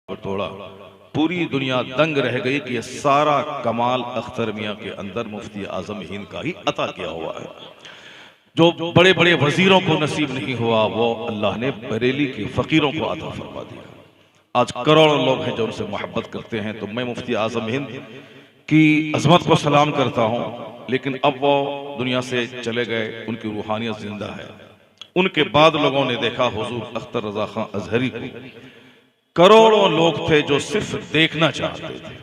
को तोड़ा, पूरी दुनिया दंग रह गई कि ये सारा कमाल अख्तर मियां के अंदर मुफ्ती आजम हिंद का ही अता किया हुआ है। जो बड़े बड़े वजीरों को नसीब नहीं हुआ वो अल्लाह ने बरेली के फकीरों को अता फरमा दिया। आज करोड़ों लोग हैं जो उनसे मोहब्बत करते हैं। तो मैं मुफ्ती आजम हिंद की अजमत को सलाम करता हूँ, लेकिन अब वो दुनिया से चले गए, उनकी रूहानियत जिंदा है। उनके बाद लोगों ने देखा हुजूर अख्तर रजा खां अजहरी को। करोड़ों लोग थे जो सिर्फ देखना चाहते थे,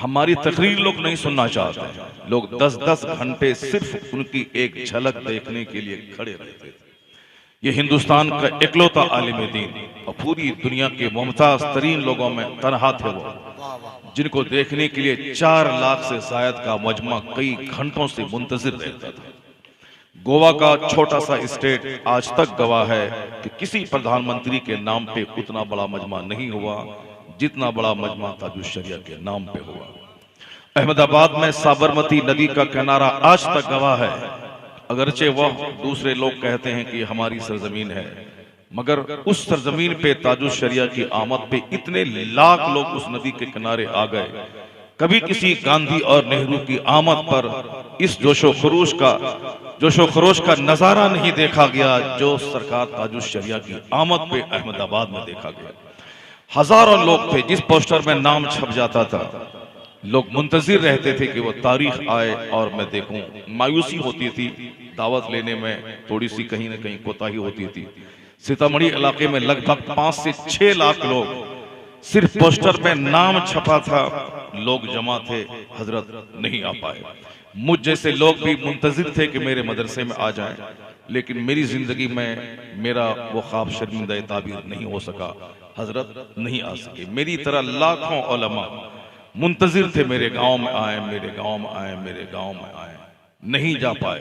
हमारी तकरीर लोग नहीं सुनना चाहते। लोग 10-10 घंटे सिर्फ उनकी एक झलक देखने के लिए खड़े रहते थे। ये हिंदुस्तान का इकलौता आलिम दीन और पूरी दुनिया के मुमताज तरीन लोगों में तनहा थे वो, जिनको देखने के लिए 4 लाख से जायद का मजमा कई घंटों से मुंतजिर रहता था। गोवा का छोटा सा स्टेट आज तक गवाह है कि किसी प्रधानमंत्री के नाम पे उतना बड़ा मजमा नहीं हुआ जितना बड़ा मजमा ताजुश शरिया के नाम पे हुआ। अहमदाबाद में साबरमती नदी का किनारा आज तक गवाह है। अगरचे वह दूसरे लोग कहते हैं कि हमारी सरजमीन है, मगर उस सरजमीन पे ताजुश शरिया की आमद पे इतने लाख लोग उस नदी के किनारे आ गए। कभी किसी गांधी और नेहरू की आमद पर इस जोशो खरोश का नजारा नहीं देखा गया जो सरकार ताजुश शरिया की आमद पे अहमदाबाद में देखा गया। हजारों लोग थे, जिस पोस्टर में नाम छप जाता था लोग मुंतजिर रहते थे कि वो तारीख आए और मैं देखूं। मायूसी होती थी, दावत लेने में थोड़ी सी कहीं ना कहीं कोताही होती थी। सीतामढ़ी इलाके में लगभग 5 से 6 लाख लोग, सिर्फ पोस्टर में नाम छपा था, लोग जमा थे, हजरत नहीं आ पाए। मुझ जैसे लोग भी मुंतजिर थे कि मेरे मदरसे में आ जाएं, लेकिन मेरी जिंदगी में मेरा वो ख्वाब शर्मिंदा ताबीर नहीं हो सका, हजरत नहीं आ सके। मेरी तरह लाखों उलमा मुंतजिर थे, मेरे गांव में आए, मेरे गांव में आए, मेरे गांव में आए, नहीं जा पाए।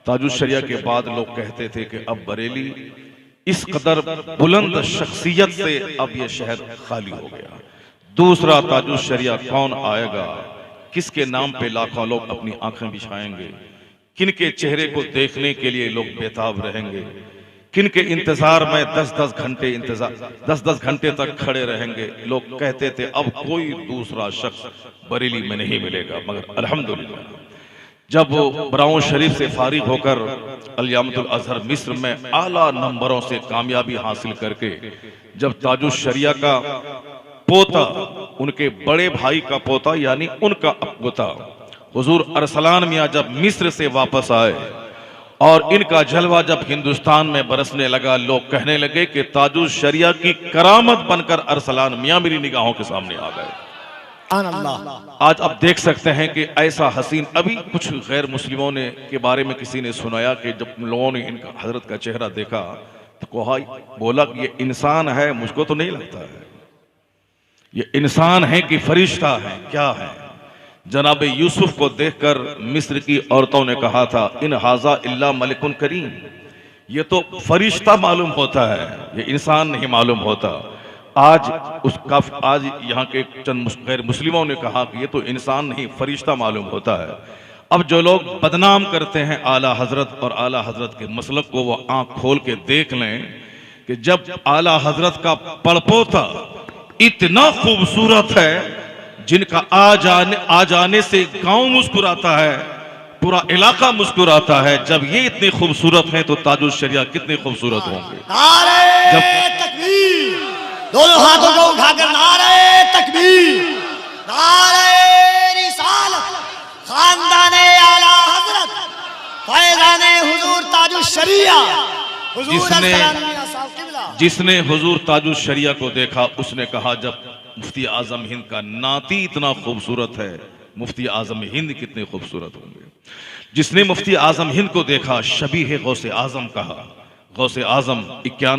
ताजुश शरिया के बाद लोग कहते थे कि अब बरेली इस कदर बुलंद शख्सियत से अब यह शहर खाली हो गया, दूसरा ताजुश शरिया कौन आएगा, किसके नाम पे लाखों लोग अपनी आंखें बिछाएंगे, किनके चेहरे को देखने के लिए लोग बेताब रहेंगे, किनके इंतजार में 10-10 घंटे तक खड़े रहेंगे। लोग कहते थे अब कोई दूसरा शख्स बरेली में नहीं मिलेगा। मगर अल्हम्दुलिल्लाह जब वो ब्राउन शरीफ से फारिग होकर अल-जामिअतुल अज़हर मिस्र में आला नंबरों से कामयाबी हासिल करके जब ताजुश शरिया का पोता, उनके बड़े भाई का पोता यानी उनका पोता हुजूर अरसलान मियां जब मिस्र से वापस आए और इनका जलवा जब हिंदुस्तान में बरसने लगा, लोग कहने लगे कि ताजुश शरिया की करामत बनकर अरसलान मियां मेरी निगाहों के सामने आ गए। आज आप देख सकते हैं कि ऐसा हसीन, अभी कुछ गैर मुस्लिमों ने के बारे में किसी ने सुनाया कि जब लोगों ने इनका हजरत का चेहरा देखा तो बोला कि ये इंसान है, मुझको तो नहीं लगता है ये इंसान है कि फरिश्ता है, क्या है। जनाब यूसुफ को देखकर मिस्र की औरतों ने कहा था इन हाजा इल्ला मलिकुन करीम, ये तो फरिश्ता मालूम होता है, ये इंसान नहीं मालूम होता। आज यहाँ के चंद गैर मुस्लिमों ने कहा कि ये तो इंसान नहीं फरिश्ता मालूम होता है। अब जो लोग बदनाम करते हैं आला हजरत और आला हजरत के मसलक को, वो आंख खोल के देख लें कि जब आला हजरत का पड़पोता इतना खूबसूरत है जिनका आ जाने से गांव मुस्कुराता है, पूरा इलाका मुस्कुराता है, जब ये इतने खूबसूरत हैं तो ताजुश शरिया कितने खूबसूरत होंगे। नारे तकबीर, दोनों हाथों को उठाकर नारे तकबीर, नारे रिसालत, खानदाने आला हजरत, फैज़ाने हुजूर ताजुश शरिया, जिसने हुजूर ताजुश शरिया को देखा उसने कहा जब मुफ्ती आजम हिंद का नाती इतना खूबसूरत है, मुफ्ती आजम हिंद कितने खूबसूरत होंगे। जिसने मुफ्ती आजम हिंद को देखा शबीह गौसे आजम कहा। गौसे आजम 91